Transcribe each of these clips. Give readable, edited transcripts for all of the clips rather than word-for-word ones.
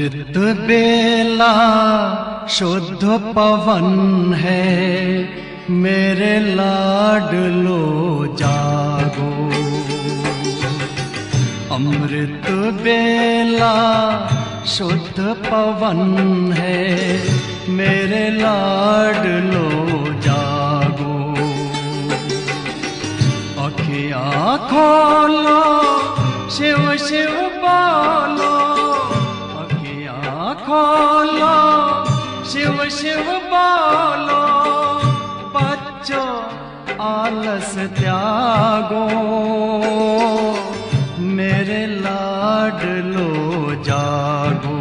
अमृत बेला शुद्ध पवन है, मेरे लाडलो जागो। अमृत बेला शुद्ध पवन है, मेरे लाडलो जागो। अखियाँ खोलो, शिव शिव बोलो, अखियाँ खोलो, शिव शिव बोलो। बच्चों आलस त्यागो, मेरे लाडलो जागो।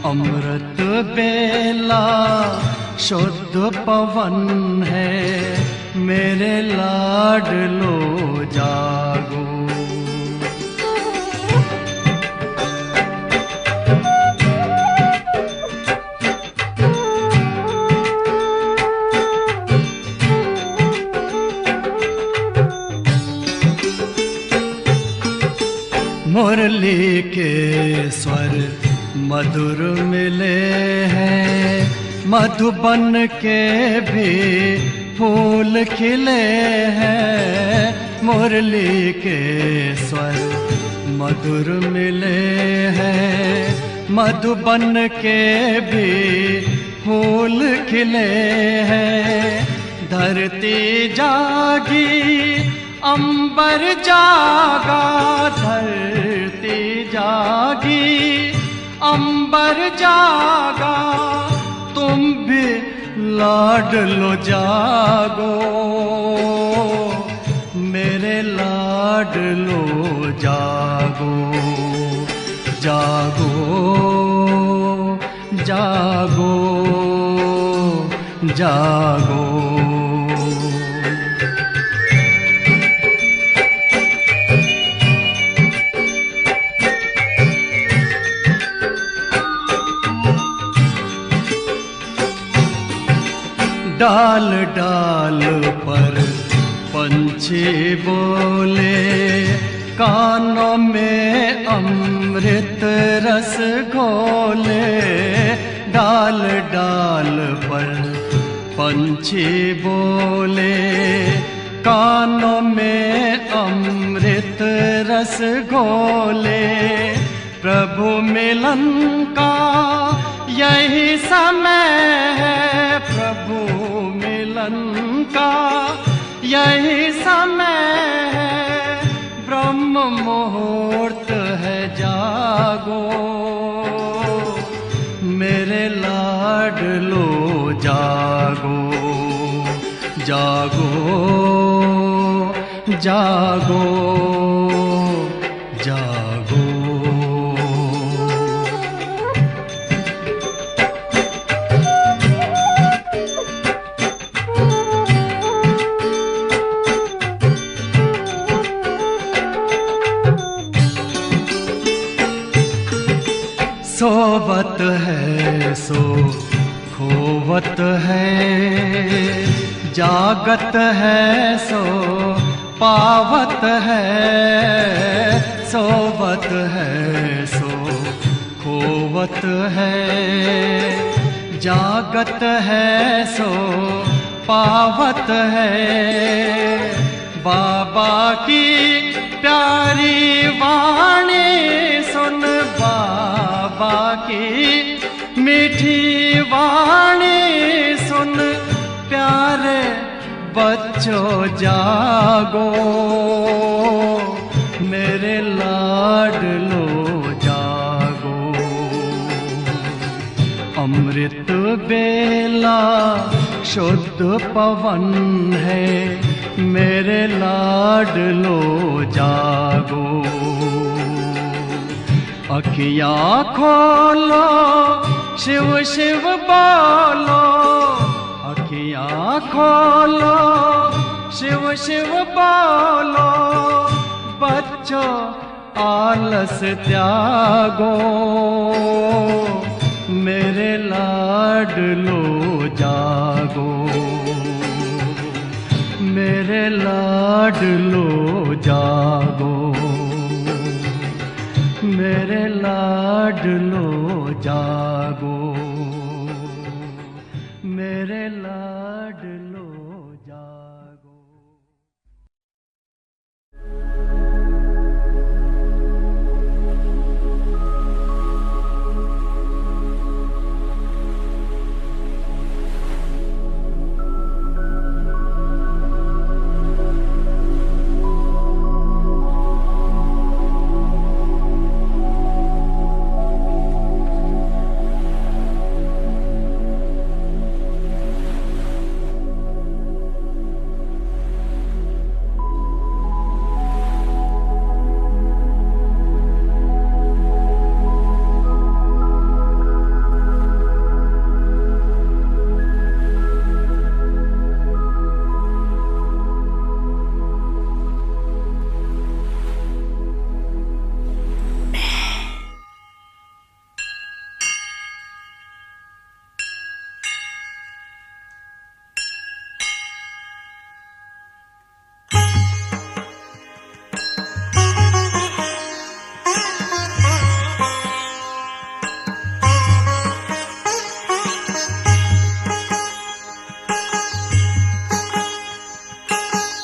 अमृत बेला शुद्ध पवन है, मेरे लाडलो जागो। मुरली के स्वर मधुर मिले हैं, मधुबन के भी फूल खिले हैं। मुरली के स्वर मधुर मिले हैं, मधुबन के भी फूल खिले हैं। धरती जागी, अंबर जागा, धरती जागी, अंबर जागा। तुम भी लाडलो जागो, मेरे लाडलो जागो। जागो जागो जागो। डाल डाल पर पंछी बोले, कानों में अमृत रस घोले। डाल डाल पर पंछी बोले, कानों में अमृत रस घोले। प्रभु मिलन का यही समय है, प्रभु मिलन का यही समय है। ब्रह्म मुहूर्त है, जागो, मेरे लाडलो जागो। जागो जागो जागो। सोवत है सो खोवत है, जागत है सो पावत है। सोवत है सो खोवत है, जागत है सो पावत है। बाबा की प्यारी वाणी सुन, बाबा की मीठी वाणी सुन। प्यारे बच्चों जागो, मेरे लाडलो जागो। अमृत बेला शुद्ध पवन है, मेरे लाडलो जागो। अखियाँ खोलो, शिव शिव बोलो, अखियाँ खोलो, शिव शिव बोलो। बच्चों आलस त्यागो, मेरे लाडलो जागो। मेरे लाडलो जागो, मेरे लाडलो लाडलो जागो, मेरे लाडलो जागो।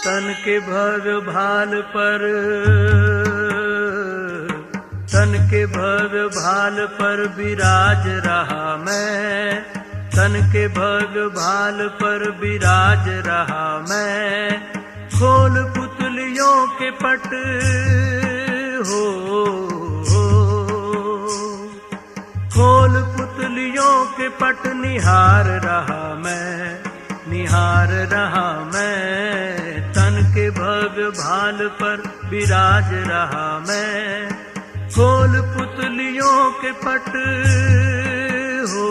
तन के भर भाल पर, तन के भर भाल पर विराज रहा मैं, तन के भर भाल पर विराज रहा मैं। खोल पुतलियों के पट हो, खोल पुतलियों के पट निहार रहा मैं, निहार रहा मैं। तन के भग भाल पर विराज रहा मैं, खोल पुतलियों के पट हो,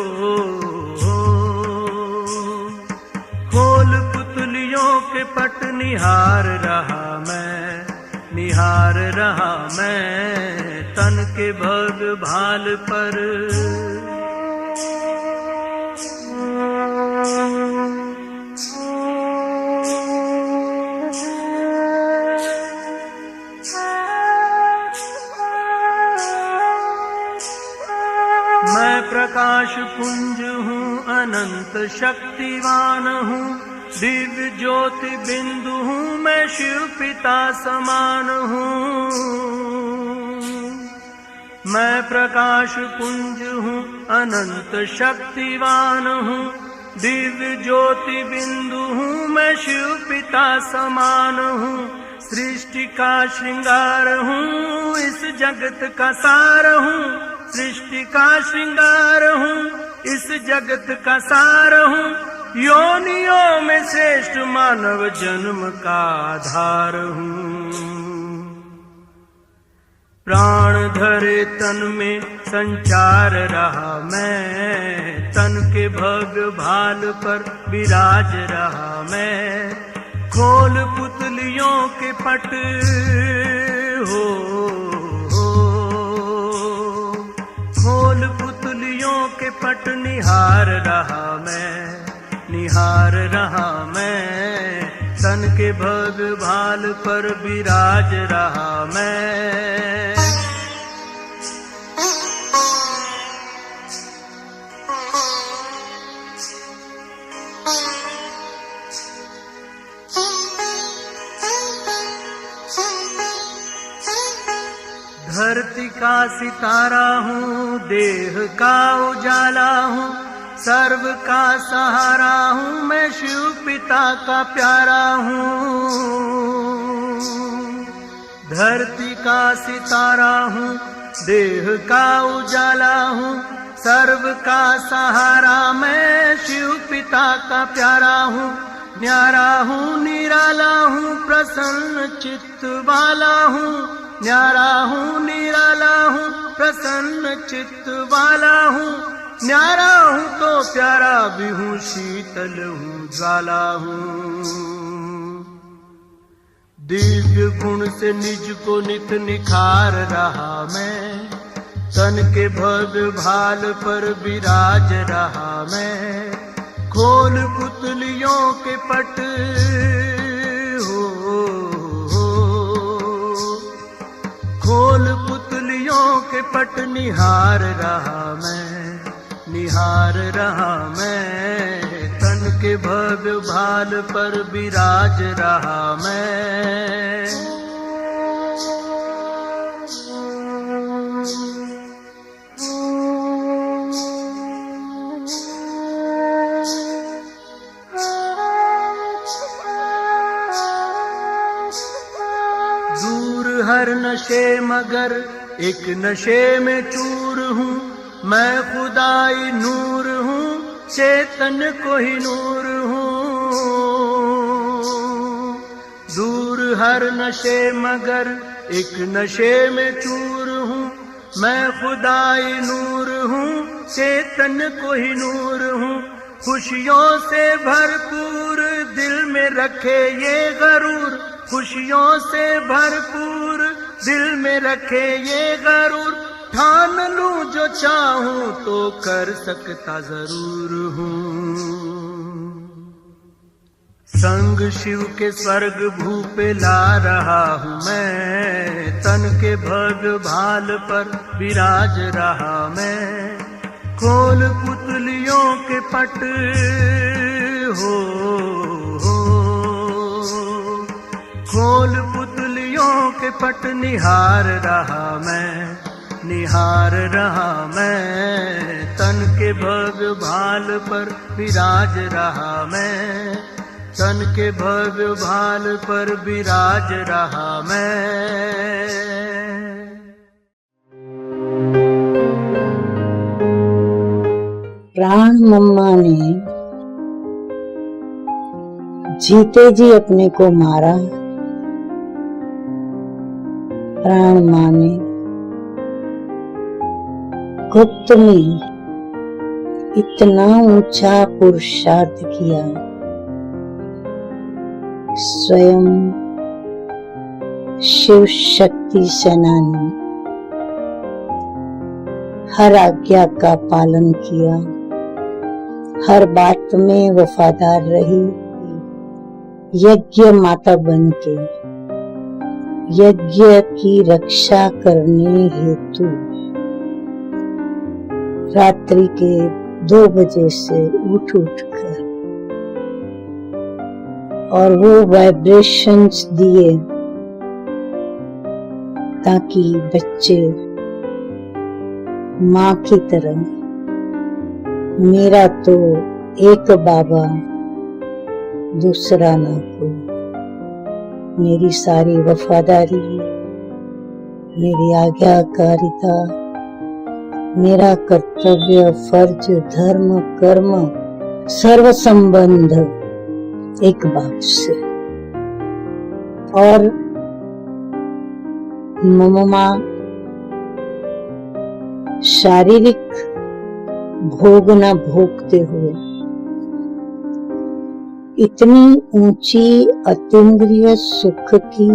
खोल पुतलियों के पट निहार रहा मैं, निहार रहा मैं। तन के भग भाल पर मैं प्रकाश पुंज हूँ, अनंत शक्तिवान हूँ, दिव्य ज्योति बिंदु हूँ, मैं शिव पिता समान हूँ। मैं प्रकाश पुंज हूँ, अनंत शक्तिवान हूँ, दिव्य ज्योति बिंदु हूँ, मैं शिव पिता समान हूँ। सृष्टि का श्रृंगार हूँ, इस जगत का सार हूँ, सृष्टि का श्रृंगार हूँ, इस जगत का सार हूँ। योनियों में श्रेष्ठ मानव जन्म का आधार हूँ। प्राण धरे तन में संचार रहा मैं, तन के भग भाल पर विराज रहा मैं। खोल पुतलियों के पट हो, खोल पुतलियों के पट निहार रहा मैं, निहार रहा मैं। तन के भग भाल पर विराज रहा मैं। धरती का सितारा हूँ, देह का उजाला हूँ, सर्व का सहारा हूँ, मैं शिव पिता का प्यारा हूँ। धरती का सितारा हूँ, देह का उजाला हूँ, सर्व का सहारा, मैं शिव पिता का प्यारा हूँ। न्यारा हूँ, निराला हूँ, प्रसन्न चित्त वाला हूँ, न्यारा हूँ, निराला हूँ, प्रसन्न चित्त वाला हूँ। न्यारा हूँ तो प्यारा भी हूँ, शीतल हूँ, ज्वाला हूँ। दिव्य गुण से निज को नित निखार रहा मैं, तन के भग भाल पर विराज रहा मैं। खोल पुतलियों के पट हो, खोल पुतलियों के पट निहार रहा मैं, तन के भव्य भाल पर विराज रहा मैं। दूर हर नशे मगर एक नशे में चूर हूँ, मैं खुदाई नूर हूँ, चेतन को ही नूर हूँ। दूर हर नशे मगर एक नशे में चूर हूँ, मैं खुदाई नूर हूँ, चेतन को ही नूर हूँ। खुशियों से भरपूर दिल में रखे ये गरूर, खुशियों से भरपूर दिल में रखे ये गरूर, ठान लूं जो चाहूं तो कर सकता जरूर हूँ। संग शिव के स्वर्ग भू पे ला रहा हूँ मैं, तन के भव्य भाल पर विराज रहा मैं। खोल पुतलियों के पट हो, खोल पुतलियों के पट निहार रहा मैं, तन के भव्य भाल पर विराज रहा मैं, तन के भव्य भाल पर विराज रहा मैं। प्राण मम्मा ने जीते जी अपने को मारा, प्राण माँ ने गुप्त में इतना ऊंचा पुरुषार्थ किया, स्वयं शिव शक्ति सेनानी हर आज्ञा का पालन किया, हर बात में वफादार रही, यज्ञ माता बनके यज्ञ की रक्षा करने हेतु रात्रि के 2 बजे से उठकर और वो वाइब्रेशंस दिए ताकि बच्चे माँ की तरह, मेरा तो एक बाबा दूसरा ना कोई, मेरी सारी वफादारी, मेरी आज्ञाकारिता, मेरा कर्तव्य, फर्ज, धर्म, कर्म, सर्व संबंध एक बाप से। और मम्मा शारीरिक भोग न भोगते हुए इतनी ऊंची अतीन्द्रिय सुख की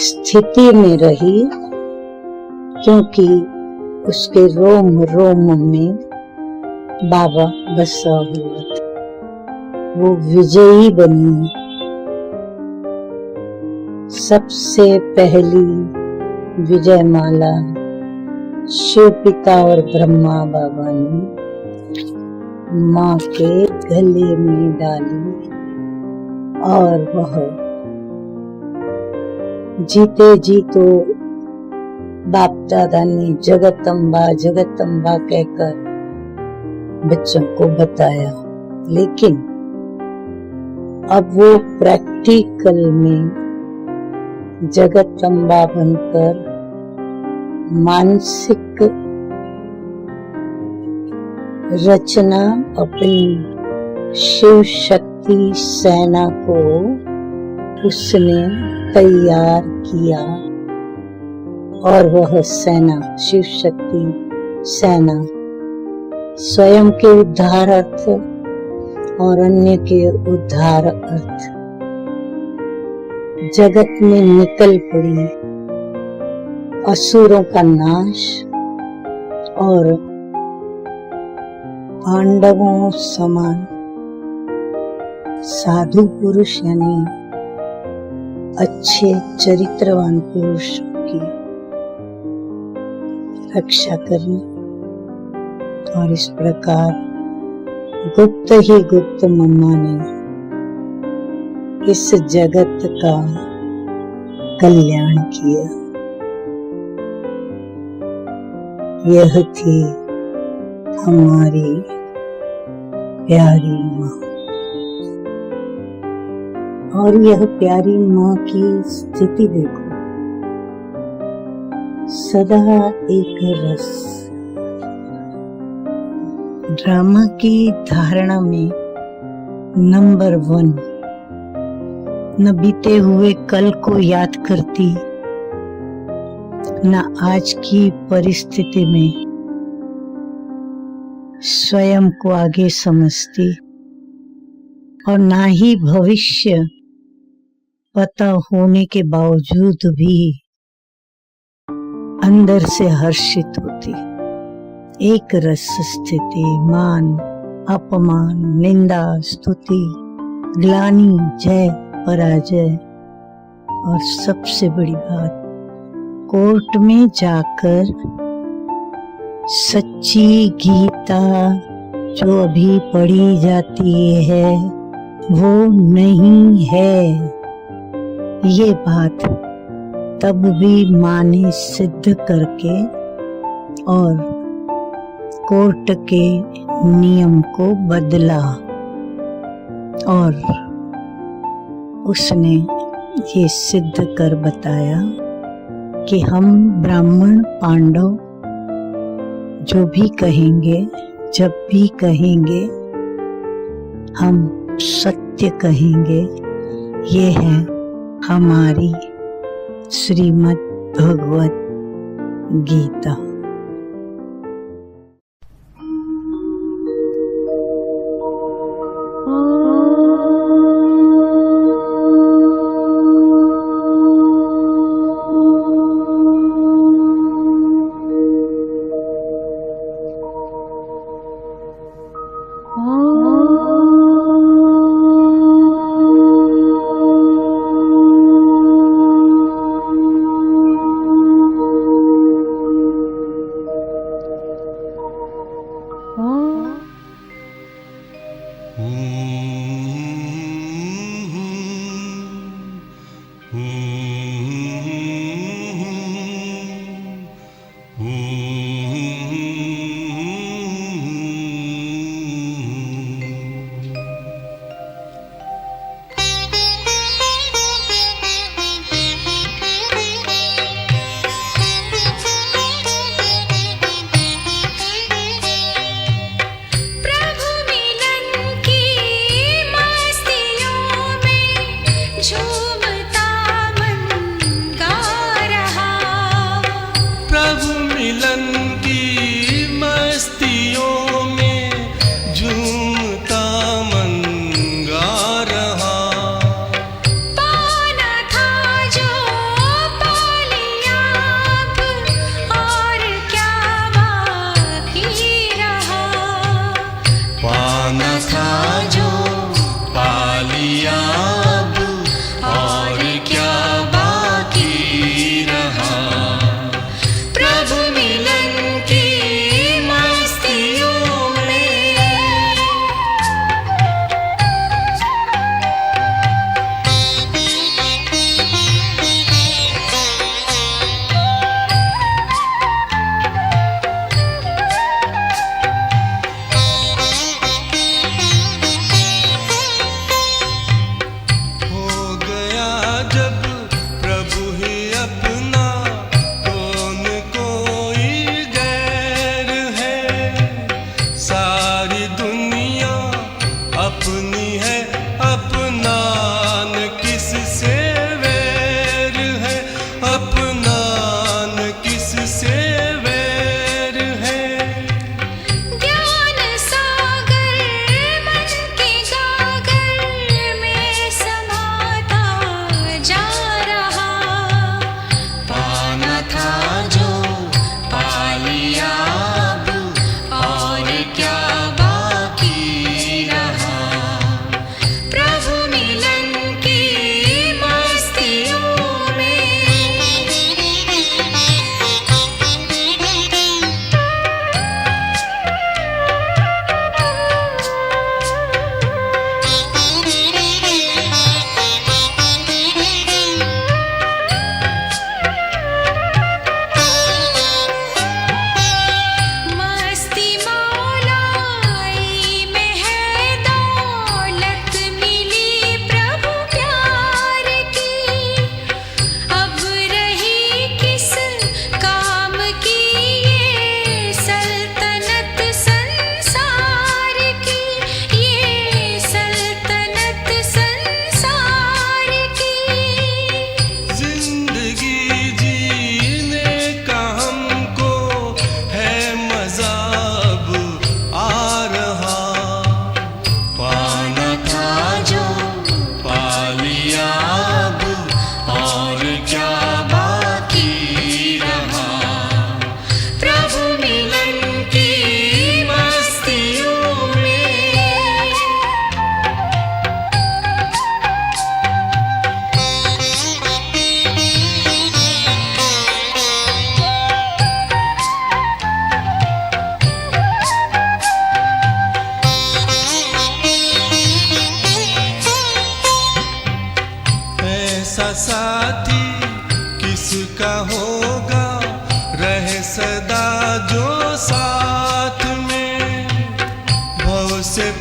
स्थिति में रही, क्योंकि उसके रोम रोम में बाबा बसा हुआ था। वो विजयी बनी। सबसे पहली विजय माला शिव पिता और ब्रह्मा बाबा ने माँ के गले में डाली और वह जीते जी तो बाप दादा ने जगतम्बा जगतम्बा कहकर बच्चों को बताया, लेकिन अब वो प्रैक्टिकल में जगतम्बा बनकर मानसिक रचना अपनी शिव शक्ति सेना को उसने तैयार किया और वह सेना शिव शक्ति सेना स्वयं के उद्धार अर्थ और अन्य के उद्धार अर्थ जगत में निकल पड़ी। असुरों का नाश और पांडवों समान साधु पुरुष यानी अच्छे चरित्रवान पुरुष की रक्षा करना। और इस प्रकार गुप्त ही गुप्त मम्मा ने इस जगत का कल्याण किया। यह थी हमारी प्यारी माँ। और यह प्यारी माँ की स्थिति देखो, सदा एक रस। ड्रामा की धारणा में नंबर 1, न बीते हुए कल को याद करती, न आज की परिस्थिति में स्वयं को आगे समझती, और ना ही भविष्य पता होने के बावजूद भी अंदर से हर्षित होती। एक रस स्थिति, मान अपमान, निंदा स्तुति, ग्लानि जय पराजय, और सबसे बड़ी बात, कोर्ट में जाकर सच्ची गीता जो अभी पढ़ी जाती है वो नहीं है। ये बात तब भी माँ ने सिद्ध करके और कोर्ट के नियम को बदला, और उसने ये सिद्ध कर बताया कि हम ब्राह्मण पांडव जो भी कहेंगे, जब भी कहेंगे, हम सत्य कहेंगे। ये है हमारी श्रीमद् भगवत गीता।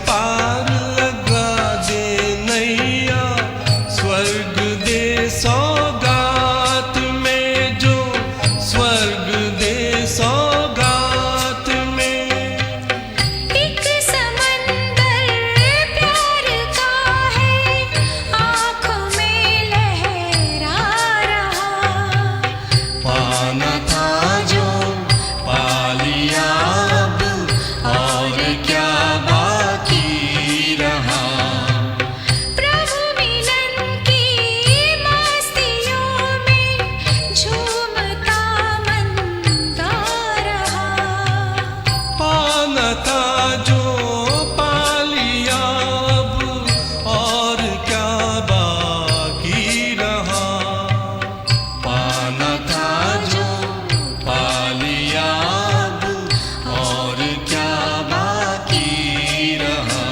पार लगा दे नैया, स्वर्ग दे सौगात में, जो स्वर्ग दे सौगात में। एक समंदर प्यार का है, आँखों में लहरा रहा। पाना था जो पा लिया अब, और क्या बाकी रहा। प्रभु मिलन की मस्तियों में झूमता मन गा रहा। पाना था जो पा लिया अब, और क्या बाकी रहा। पाना था जो पा लिया अब, और क्या बाकी रहा।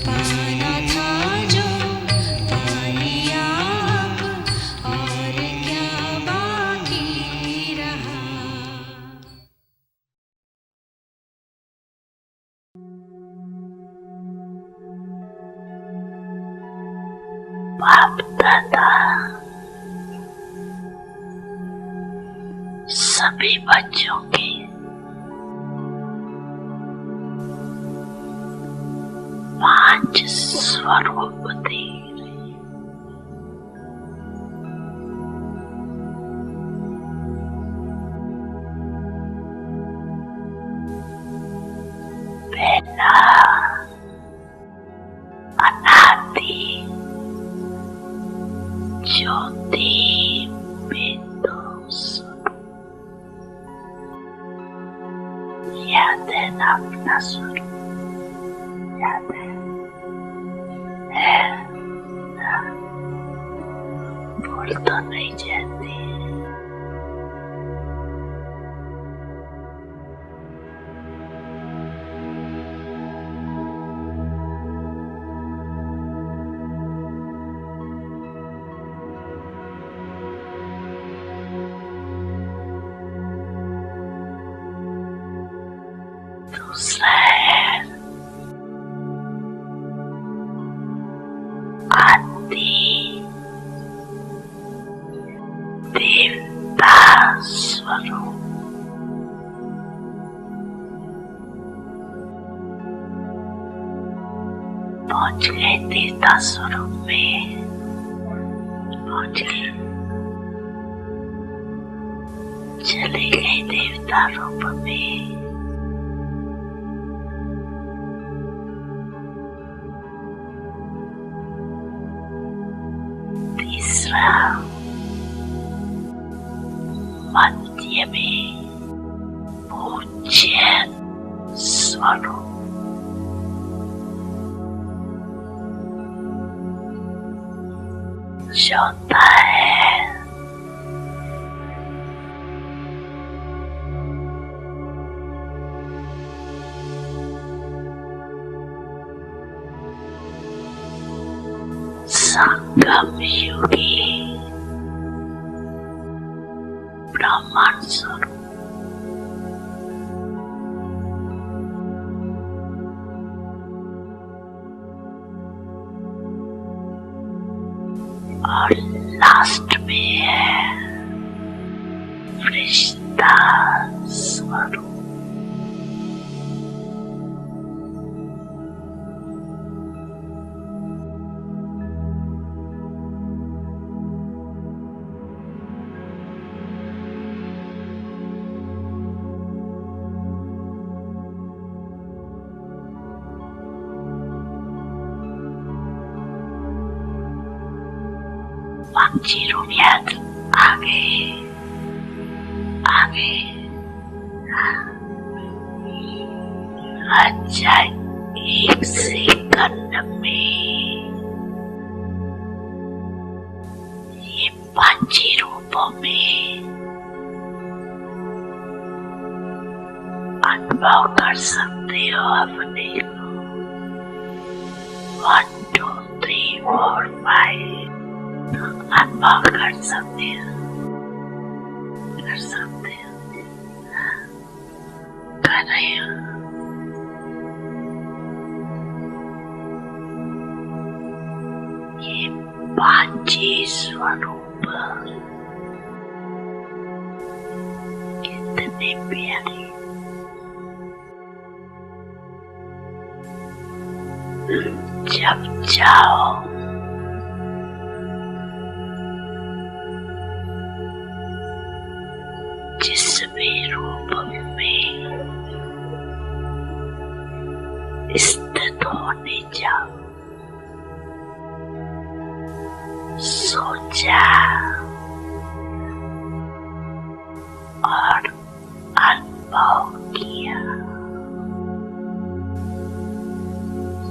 पाना था जो पा लिया अब, और क्या बाकी रहा। बाप दादा सभी बच्चों की पांच स्वरूप दे रहे। पहला अनादि ज्योति बिंदु स्वरूप। याद है ना अपना स्वरूप? याद है ना? भूल तो नहीं जाती। दूसरा है आदि देवता स्वरूप। पहुंच गए देवता स्वरूप में, पहुंच गए। चले गए देवता रूप में। तीसरा मध्य में पूज्य स्वरूप। चौथा है संगम युगी ब्रह्मांड स्वरूप। और लास्ट में है फरिश्ता स्वरूप। पंछी रूपियात आगे आगे अच्छा एक सेकंड में ये पंछी रूपों में अनुभव कर सकते हो अपने को। 1 2 3 4 5 अनुभव कर सकते हो, कर सकते हो, कर रहे हो। साक्षी स्वरूप कितने प्यारे। जब जाओ जिस भी रूप में स्थित होने जाओ, सोचा और अनुभव किया।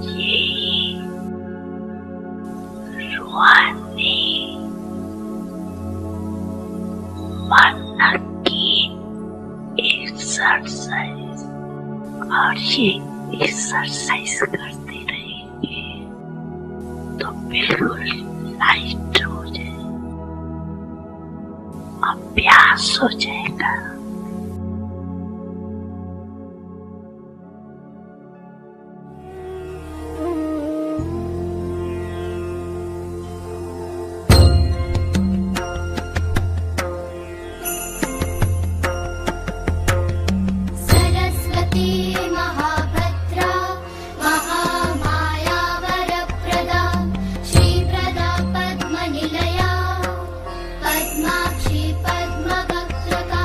ये रूहानी मन की एक्सरसाइज, और ये एक्सरसाइज करते रहेंगे तो बिल्कुल लाइट हो जाए, अभ्यास हो जाएगा। सरस्वती महाभद्रा महामाया वरप्रदा श्रीप्रदा पद्मनिलया पद्माक्षी पद्मवक्त्रका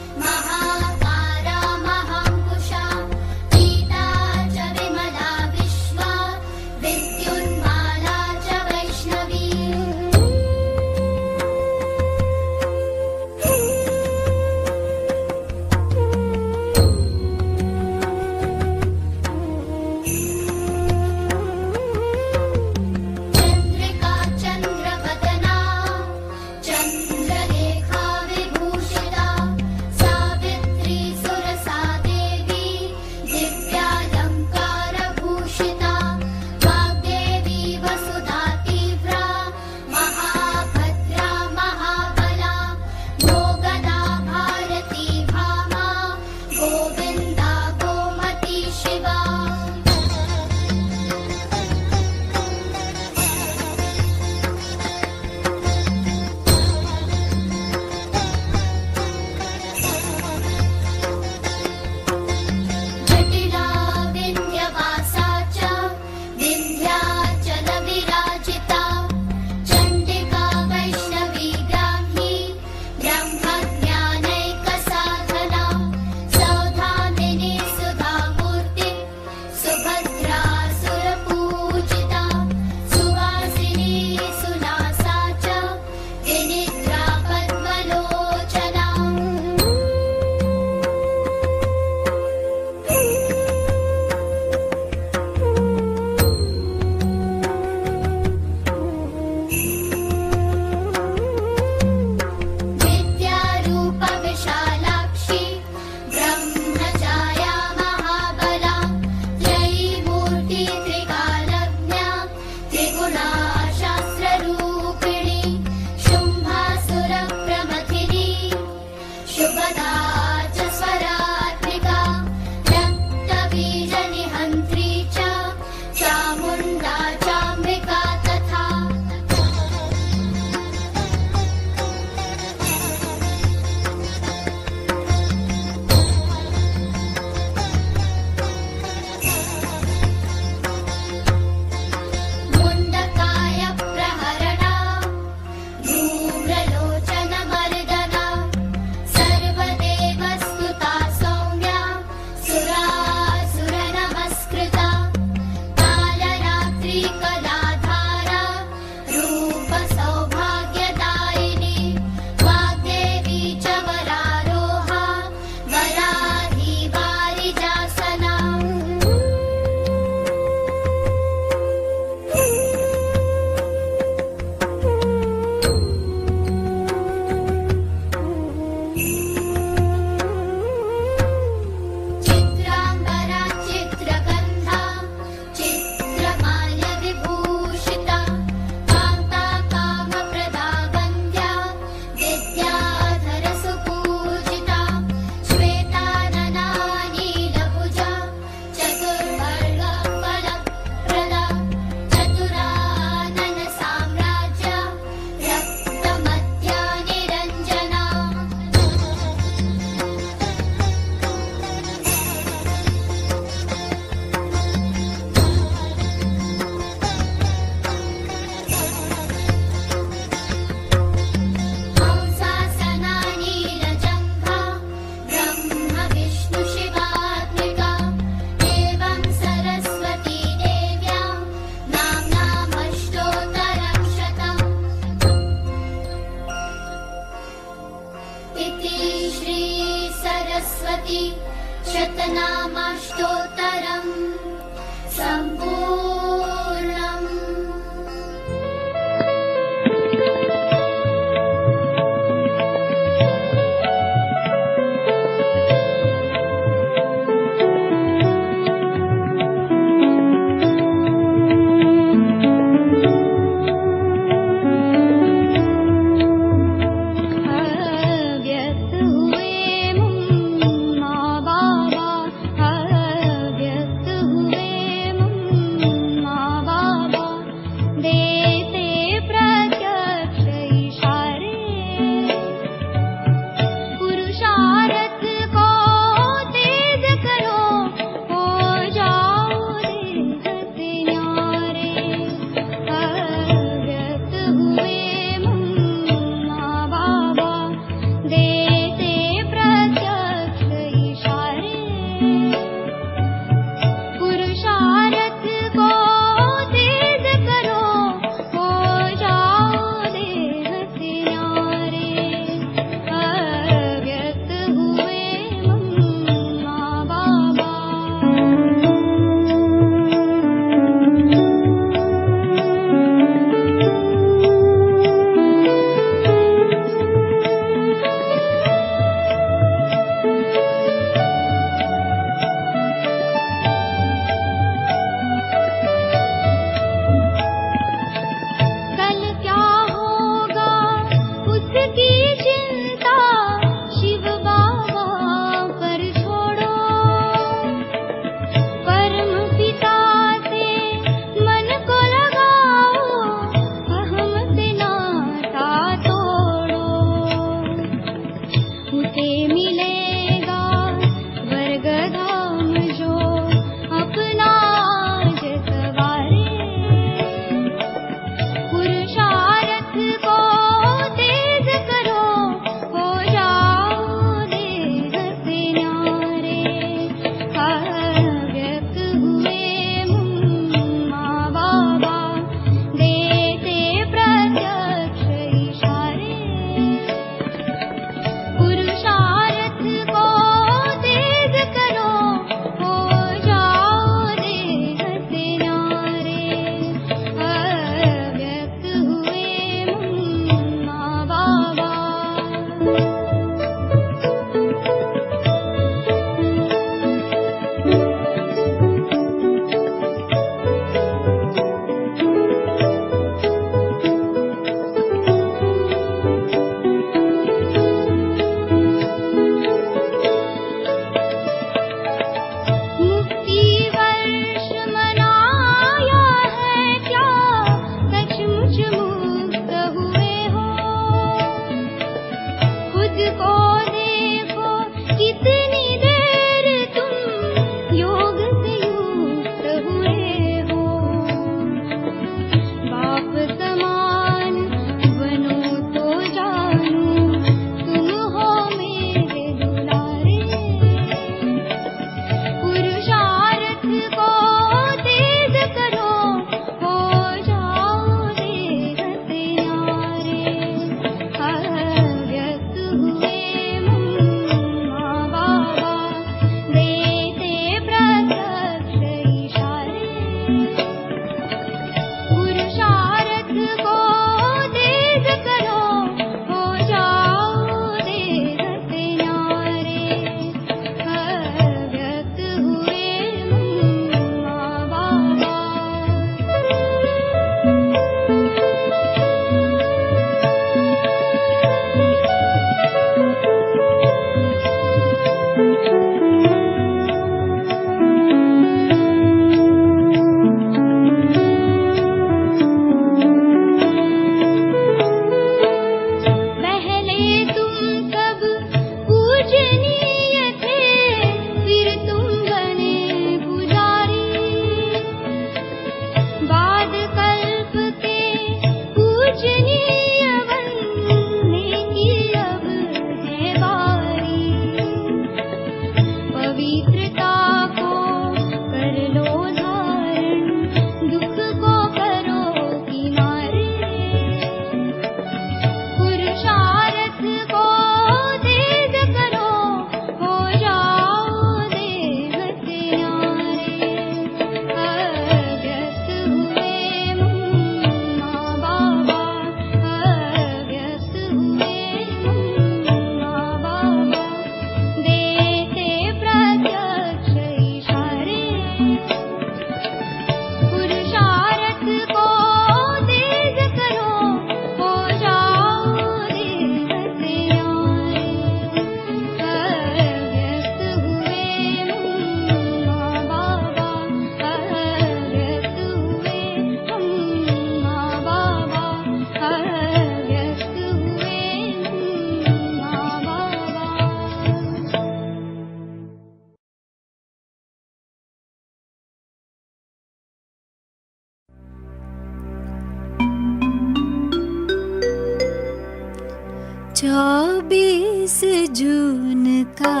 24 जून का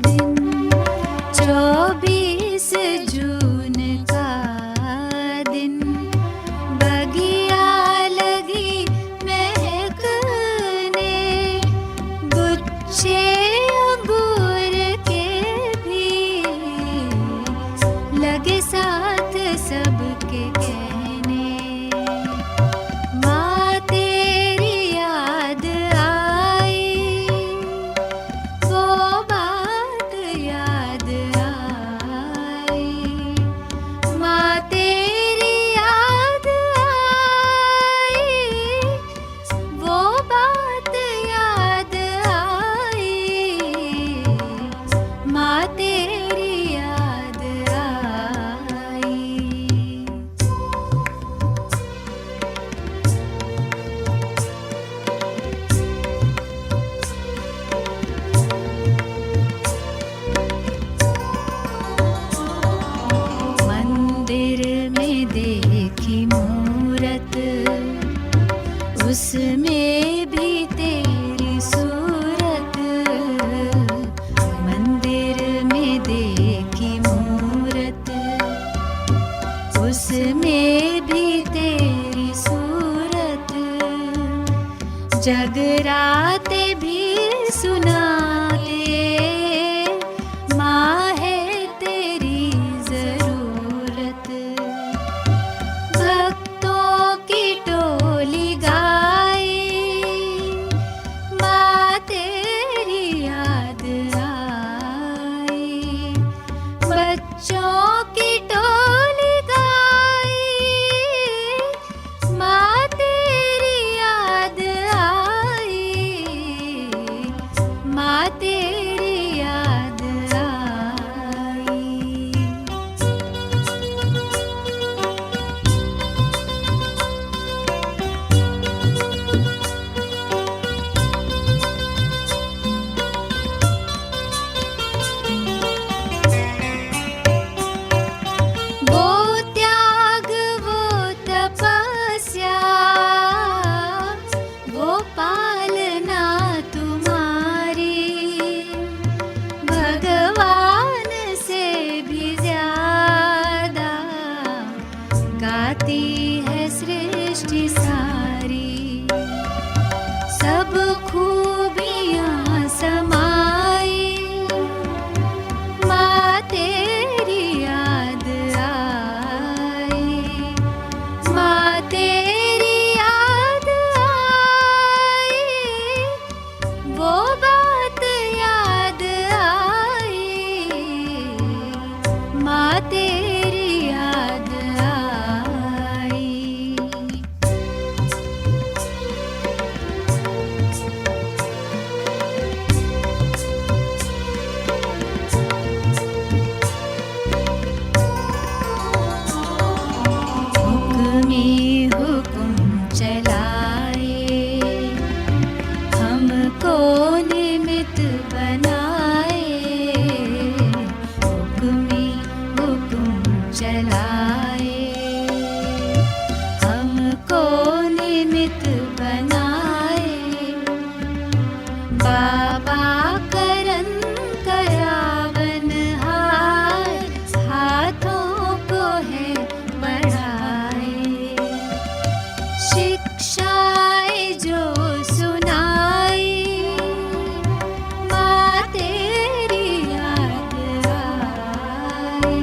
दिन, 24 जून का दिन, बगिया लगी महकने, गुच्छे अंगूर के भी लगे साथ सबके कहने। माँ तेरी याद आई, वो बात याद आई। माँ तेरी याद आई, वो बात याद आई। माँ तेरी याद आई। मंदिर में देखी मूरत, उसमें भी तेरी सूरत। मंदिर में देखी मूरत, उसमें भी तेरी सूरत। जगराते भी सुनाते, माँ है तेरी जरूरत। भक्तों की टोली गाए, माँ तेरी याद आई। बच्चों की टोली गाए, माँ तेरी याद आई। माँ तेरी याद आई। वो त्याग, वो तपस्या, वो पालना तुम्हारी, भगवान से भी ज्यादा गाती है सृष्टि सारी। सब खूबियाँ समाई, माँ तेरी याद आई। माँ तेरी याद आई, वो बात याद आई। माँ तेरी याद आई। हुक्मी हुक्म चलाए, हमको निमित्त बनाए। हुक्मी हुक्म चलाए, हमको निमित्त बनाए। बाबा करन करावन हार, हाथों को है बढ़ाए। शिक्षाएं जो सुनाई, माँ तेरी याद आई।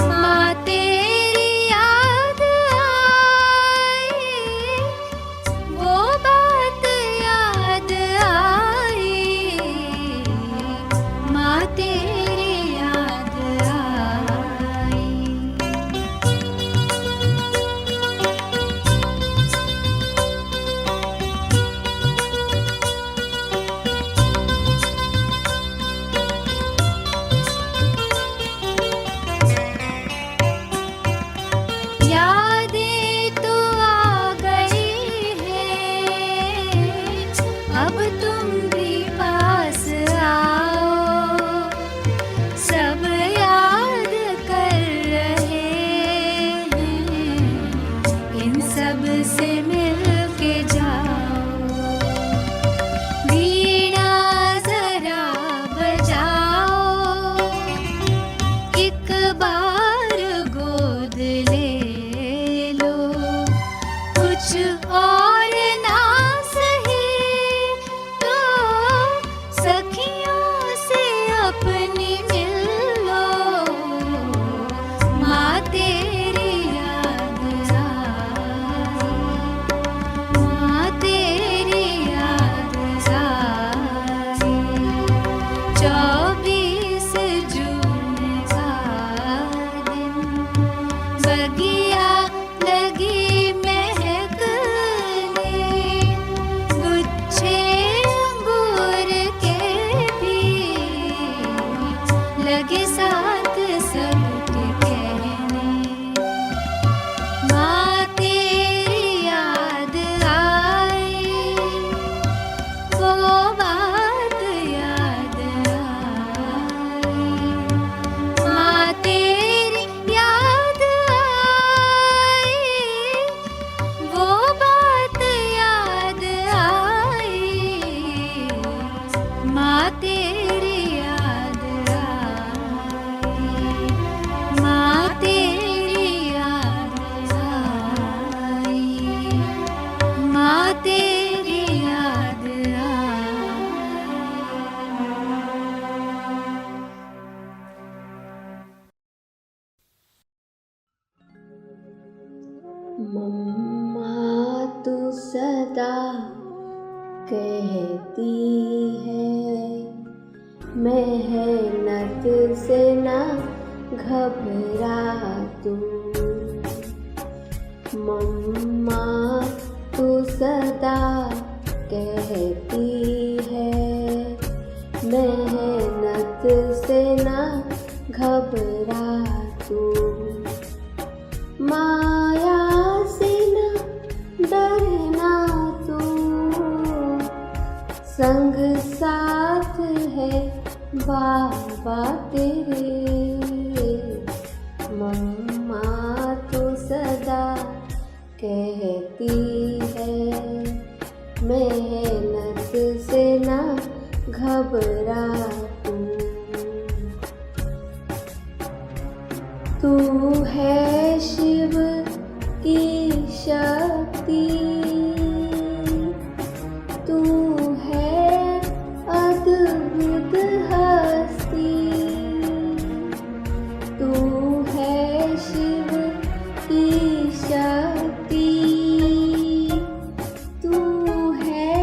माँ तेरी याद आई, वो बात याद आई। माँ तेरी याद आई। यादें तो आ गई हैं, अब तुम भी पास आओ। सब याद कर रहे हैं, इन सब से मिल के जाओ। मम्मा तू सदा कहती है मेहनत से ना घबरा तू। मम्मा तू सदा कहती है मेहनत से ना घबरा तू। माया से ना डरना तू, संग साथ है बाबा तेरे। मम्मा तो सदा कहती है मेहनत से ना घबरा तू। तू है शिव की शक्ति, तू है अद्भुत हस्ती। तू है शिव की शक्ति, तू है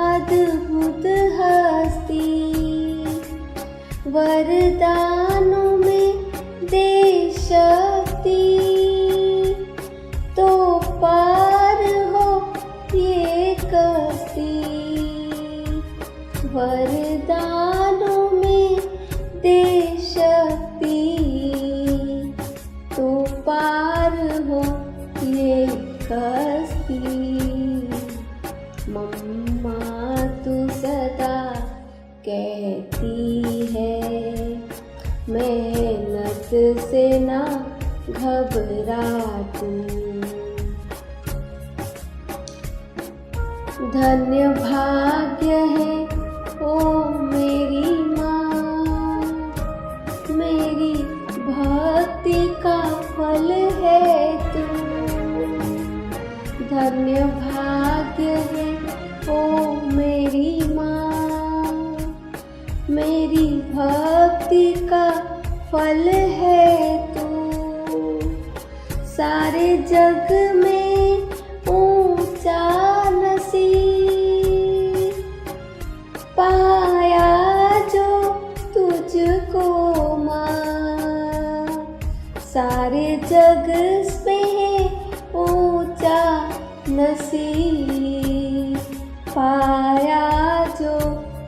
अद्भुत हस्ती। वरदानों में दे शक्ति, तो पार हो ये कश्ती। वरदानों में दे शक्ति, तो पार हो ये कश्ती। मम्मा तू सदा कहती है मेहनत से ना घबरा तू। धन्य भाग्य है ओ मेरी माँ, मेरी भक्ति का फल है तू। धन्य भाग्य है ओ मेरी माँ, मेरी भक्ति का फल है तू। सारे जग में ऊंचा नसीब पाया जो तुझको माँ। सारे जग में है ऊंचा नसीब पाया जो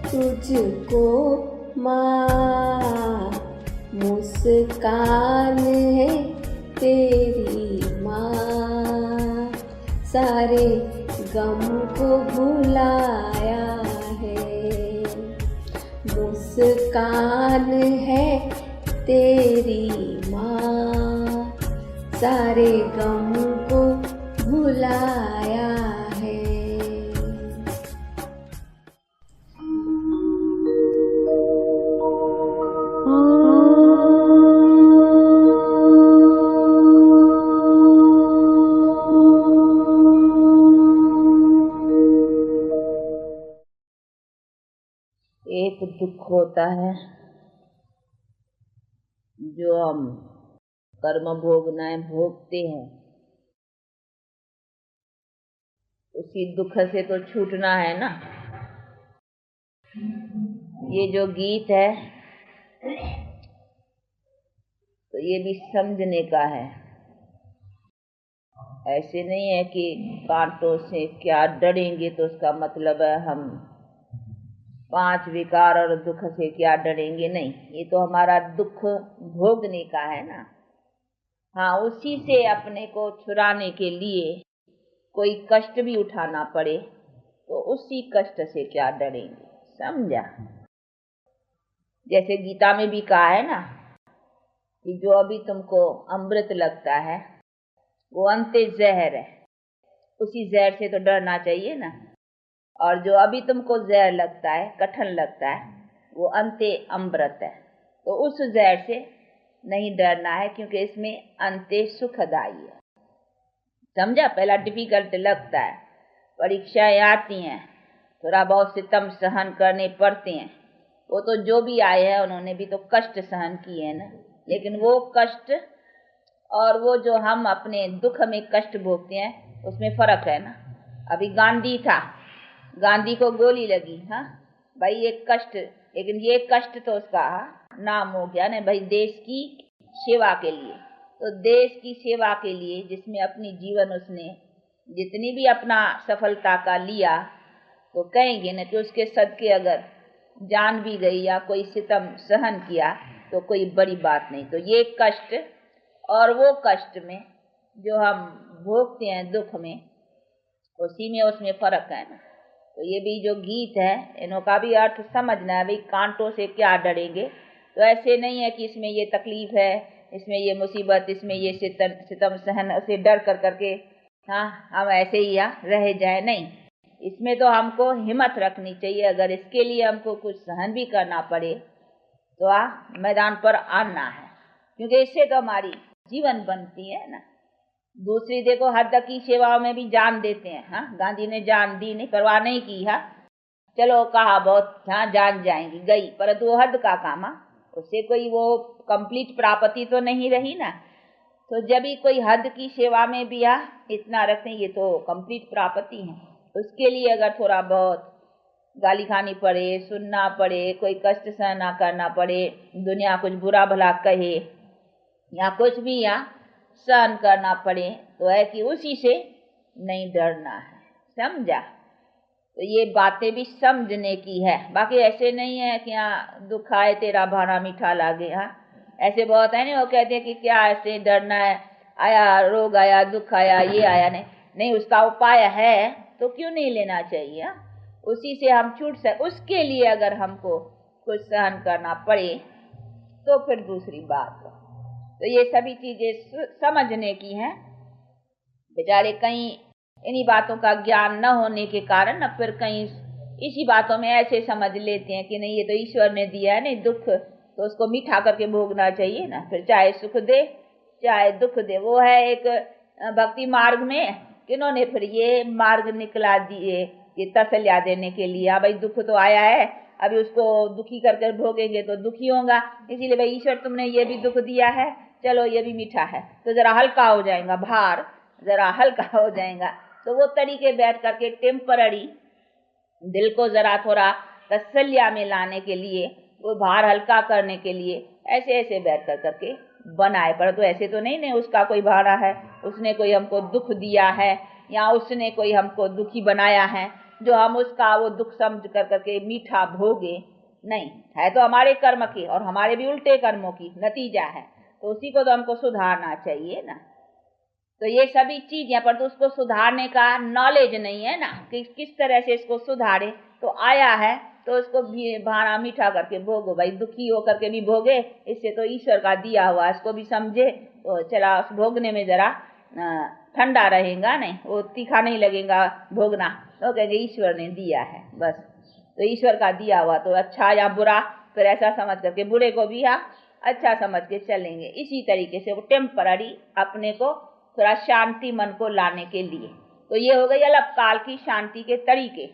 तुझको माँ। मुस्कान है तेरी माँ, सारे गम को भुलाया है। मुस्कान है तेरी माँ, सारे गम को भुलाया है। एक दुख होता है जो हम कर्म भोगनाएं भोगते हैं, उसी दुख से तो छूटना है ना। ये जो गीत है तो ये भी समझने का है। ऐसे नहीं है कि कांटों से क्या डरेंगे तो उसका मतलब है हम 5 विकार और दुख से क्या डरेंगे। नहीं, ये तो हमारा दुख भोगने का है ना। हाँ, उसी से अपने को छुड़ाने के लिए कोई कष्ट भी उठाना पड़े तो उसी कष्ट से क्या डरेंगे, समझा। जैसे गीता में भी कहा है ना कि जो अभी तुमको अमृत लगता है वो अंते जहर है, उसी जहर से तो डरना चाहिए ना। और जो अभी तुमको जहर लगता है, कठिन लगता है, वो अंते अमृत है, तो उस जहर से नहीं डरना है, क्योंकि इसमें अंते सुखदाई है। समझा। पहला डिफिकल्ट लगता है, परीक्षाएं आती हैं, थोड़ा बहुत सितम सहन करने पड़ते हैं। वो तो जो भी आए हैं उन्होंने भी तो कष्ट सहन किए हैं ना, लेकिन वो कष्ट और वो जो हम अपने दुख में कष्ट भोगते हैं उसमें फर्क है ना। अभी गांधी था, गांधी को गोली लगी, हाँ भाई ये कष्ट, लेकिन ये कष्ट तो उसका नाम हो गया ना भाई देश की सेवा के लिए। तो देश की सेवा के लिए जिसमें अपनी जीवन उसने जितनी भी अपना सफलता का लिया, तो कहेंगे न कि उसके सदके अगर जान भी गई या कोई सितम सहन किया तो कोई बड़ी बात नहीं। तो ये कष्ट और वो कष्ट में जो हम भोगते हैं दुख में, उसी में उसमें फर्क है ना। तो ये भी जो गीत है इनका भी अर्थ समझना है। भाई कांटों से क्या डरेंगे, तो ऐसे नहीं है कि इसमें ये तकलीफ है, इसमें ये मुसीबत, इसमें ये सितम सहन, उसे डर कर करके हाँ हम ऐसे ही रह जाए, नहीं। इसमें तो हमको हिम्मत रखनी चाहिए। अगर इसके लिए हमको कुछ सहन भी करना पड़े तो मैदान पर आना है, क्योंकि इससे तो हमारी जीवन बनती है ना। दूसरी देखो हद की सेवाओं में भी जान देते हैं, हाँ गांधी ने जान दी, नहीं परवाह नहीं की, हाँ चलो कहा बहुत हाँ जान जाएंगी गई, परंतु वो हद का काम, उससे कोई वो कंप्लीट प्राप्ति तो नहीं रही ना। तो जब भी कोई हद की सेवा में भी इतना रखते हैं, ये तो कंप्लीट प्राप्ति है। उसके लिए अगर थोड़ा बहुत गाली खानी पड़े, सुनना पड़े, कोई कष्ट सहना करना पड़े, दुनिया कुछ बुरा भला कहे या कुछ भी सहन करना पड़े, तो है कि उसी से नहीं डरना है, समझा। तो ये बातें भी समझने की है। बाकी ऐसे नहीं है कि दुख आए तेरा भाना मीठा लागे, ऐसे बहुत है ना, वो कहते हैं कि क्या ऐसे डरना है, आया रोग आया दुख आया ये आया, नहीं उसका उपाय है तो क्यों नहीं लेना चाहिए, उसी से हम छूट सके। उसके लिए अगर हमको कुछ सहन करना पड़े तो फिर दूसरी बात है। तो ये सभी चीजें समझने की हैं। बेचारे कहीं इन्हीं बातों का ज्ञान न होने के कारण न फिर कहीं इसी बातों में ऐसे समझ लेते हैं कि नहीं ये तो ईश्वर ने दिया है, नहीं दुख तो उसको मीठा करके भोगना चाहिए ना, फिर चाहे सुख दे चाहे दुख दे। वो है एक भक्ति मार्ग में किन्होंने फिर ये मार्ग निकला दिए, ये तसल्लिया देने के लिए, भाई दुख तो आया है, अभी उसको दुखी करके भोगेंगे तो दुखी होगा, इसीलिए भाई ईश्वर तुमने ये भी दुख दिया है, चलो ये भी मीठा है, तो जरा हल्का हो जाएगा, भार जरा हल्का हो जाएगा। तो वो तरीके बैठ करके टेम्पररी दिल को जरा थोड़ा तसल्लिया में लाने के लिए, वो भार हल्का करने के लिए ऐसे ऐसे बैठ कर करके बनाए। पर तो ऐसे तो नहीं उसका कोई भाड़ा है, उसने कोई हमको दुख दिया है या उसने कोई हमको दुखी बनाया है जो हम उसका वो दुख समझ कर करके मीठा भोगे, नहीं है तो हमारे कर्म की और हमारे भी उल्टे कर्मों की नतीजा है। तो उसी को तो हमको सुधारना चाहिए ना। तो ये सभी चीजें, पर तो उसको सुधारने का नॉलेज नहीं है ना कि किस तरह से इसको सुधारे। तो आया है तो उसको भी भाड़ा मीठा करके भोगो, भाई दुखी हो करके भी भोगे, इससे तो ईश्वर का दिया हुआ, इसको भी समझे तो चला उस भोगने में जरा ठंडा रहेगा, नहीं वो तीखा नहीं लगेगा भोगना, तो कहेंगे ईश्वर ने दिया है बस। तो ईश्वर का दिया हुआ तो अच्छा या बुरा फिर ऐसा समझ करके बुरे को भी अच्छा समझ के चलेंगे। इसी तरीके से वो टेम्पररी अपने को थोड़ा शांति मन को लाने के लिए। तो ये हो गई अल्पकाल की शांति के तरीके।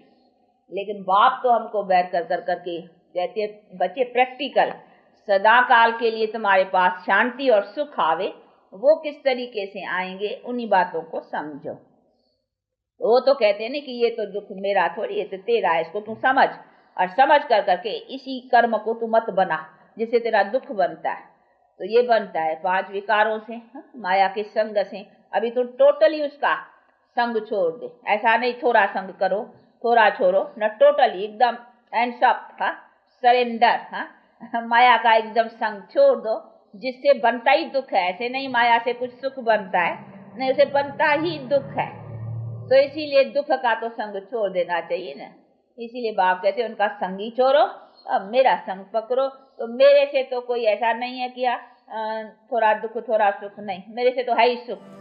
लेकिन बाप तो हमको बैठ कर करके कहते बच्चे प्रैक्टिकल सदा काल के लिए तुम्हारे पास शांति और सुख आवे, वो किस तरीके से आएंगे उन्हीं बातों को समझो। वो तो कहते हैं ना कि ये तो दुख मेरा थोड़ी, ये तो तेरा है, इसको तू समझ, और समझ कर करके इसी कर्म को तू मत बना जिससे तेरा दुख बनता है। तो ये बनता है 5 विकारों से, माया के संग से। अभी तो टोटली उसका संग छोड़ दे, ऐसा नहीं थोड़ा संग करो थोड़ा छोड़ो न, टोटली एकदम एंड सब सरेंडर, माया का एकदम संग छोड़ दो, जिससे बनता ही दुख है। ऐसे नहीं माया से कुछ सुख बनता है, नहीं उसे बनता ही दुख है। तो इसीलिए दुख का तो संग छोड़ देना चाहिए ना। इसीलिए बाप कहते हैं उनका संग ही छोड़ो, अब मेरा संग पकड़ो। तो मेरे से तो कोई ऐसा नहीं है कि थोड़ा दुख थोड़ा सुख, नहीं, मेरे से तो है ही सुख।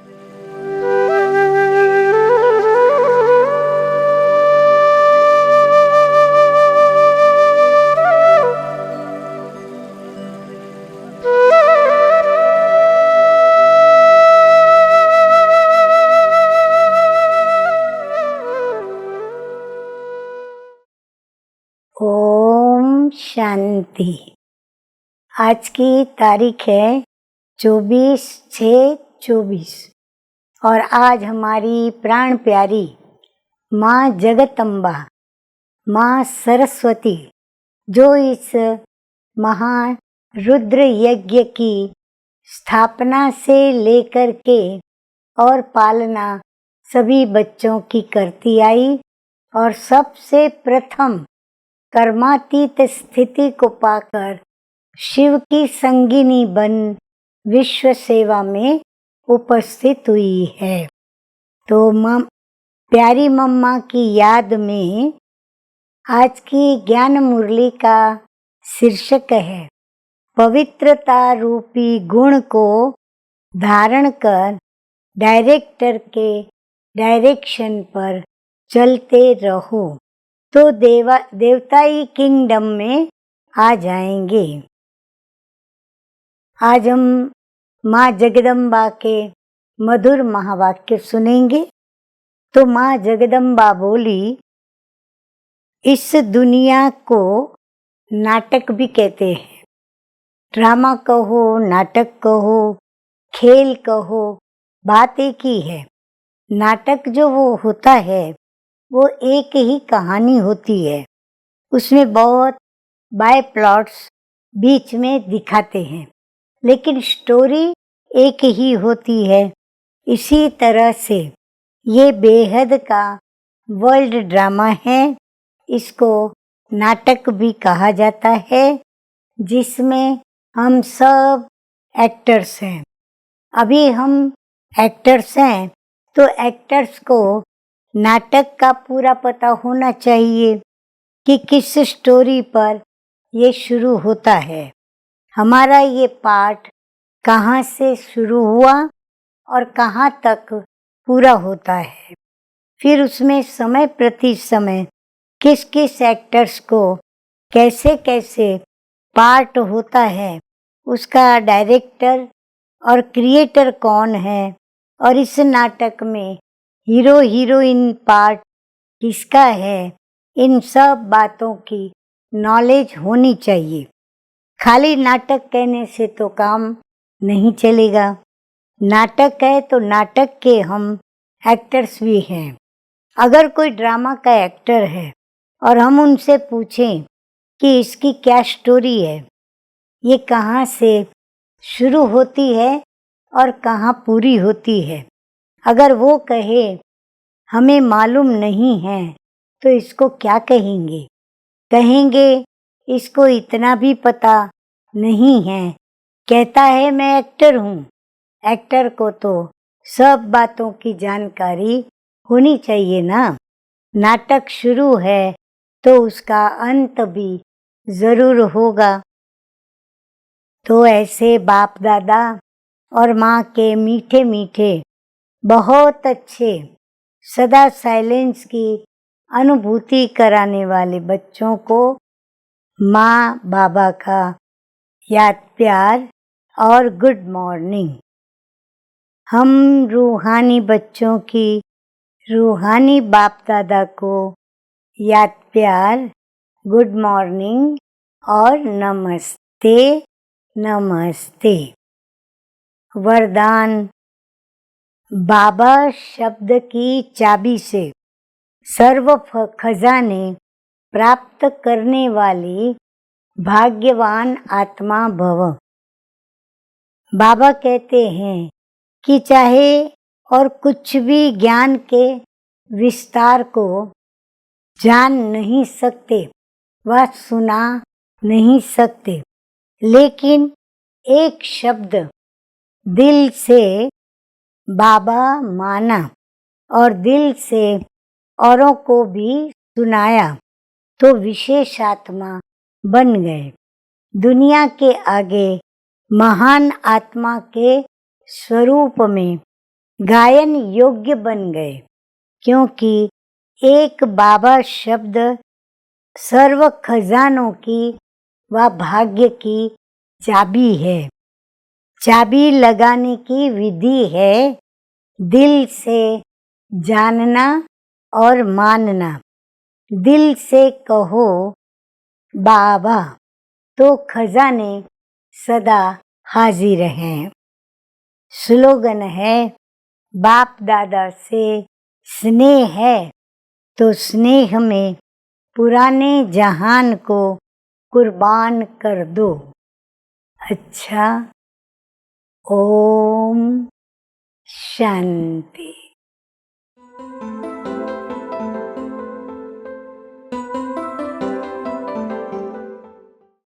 ओम शांति। आज की तारीख है 24/6/24। और आज हमारी प्राण प्यारी माँ जगदम्बा, माँ सरस्वती, जो इस महान रुद्र यज्ञ की स्थापना से लेकर के और पालना सभी बच्चों की करती आई, और सबसे प्रथम कर्मातीत स्थिति को पाकर शिव की संगिनी बन विश्व सेवा में उपस्थित हुई है। तो प्यारी मम्मा की याद में आज की ज्ञान मुरली का शीर्षक है, पवित्रता रूपी गुण को धारण कर डायरेक्टर के डायरेक्शन पर चलते रहो तो देवताई किंगडम में आ जाएंगे। आज हम माँ जगदम्बा के मधुर महावाक्य सुनेंगे। तो माँ जगदम्बा बोली, इस दुनिया को नाटक भी कहते हैं। ड्रामा कहो, नाटक कहो, खेल कहो, बात एक ही है। नाटक जो वो होता है वो एक ही कहानी होती है, उसमें बहुत बाय प्लॉट्स बीच में दिखाते हैं, लेकिन स्टोरी एक ही होती है। इसी तरह से ये बेहद का वर्ल्ड ड्रामा है, इसको नाटक भी कहा जाता है, जिसमें हम सब एक्टर्स हैं। अभी हम एक्टर्स हैं तो एक्टर्स को नाटक का पूरा पता होना चाहिए कि किस स्टोरी पर ये शुरू होता है, हमारा ये पार्ट कहाँ से शुरू हुआ और कहाँ तक पूरा होता है। फिर उसमें समय प्रति समय किस किस एक्टर्स को कैसे कैसे पार्ट होता है, उसका डायरेक्टर और क्रिएटर कौन है, और इस नाटक में हीरो हीरोइन पार्ट किसका है, इन सब बातों की नॉलेज होनी चाहिए। खाली नाटक कहने से तो काम नहीं चलेगा। नाटक है तो नाटक के हम एक्टर्स भी हैं। अगर कोई ड्रामा का एक्टर है और हम उनसे पूछें कि इसकी क्या स्टोरी है, ये कहाँ से शुरू होती है और कहाँ पूरी होती है, अगर वो कहे हमें मालूम नहीं है तो इसको क्या कहेंगे? कहेंगे इसको इतना भी पता नहीं है, कहता है मैं एक्टर हूँ। एक्टर को तो सब बातों की जानकारी होनी चाहिए ना। नाटक शुरू है तो उसका अंत भी जरूर होगा। तो ऐसे बाप दादा और माँ के मीठे मीठे बहुत अच्छे सदा साइलेंस की अनुभूति कराने वाले बच्चों को माँ बाबा का याद प्यार और गुड मॉर्निंग। हम रूहानी बच्चों की रूहानी बाप दादा को याद प्यार, गुड मॉर्निंग और नमस्ते नमस्ते। वरदान, बाबा शब्द की चाबी से सर्व खजाने प्राप्त करने वाली भाग्यवान आत्मा भव। बाबा कहते हैं कि चाहे और कुछ भी ज्ञान के विस्तार को जान नहीं सकते व सुना नहीं सकते, लेकिन एक शब्द दिल से बाबा माना और दिल से औरों को भी सुनाया तो विशेष आत्मा बन गए। दुनिया के आगे महान आत्मा के स्वरूप में गायन योग्य बन गए, क्योंकि एक बाबा शब्द सर्व खजानों की व भाग्य की चाबी है। चाबी लगाने की विधि है दिल से जानना और मानना। दिल से कहो बाबा तो खजाने सदा हाजिर हैं। स्लोगन है बाप दादा से स्नेह है तो स्नेह में पुराने जहान को कुर्बान कर दो। अच्छा, ओम शांति।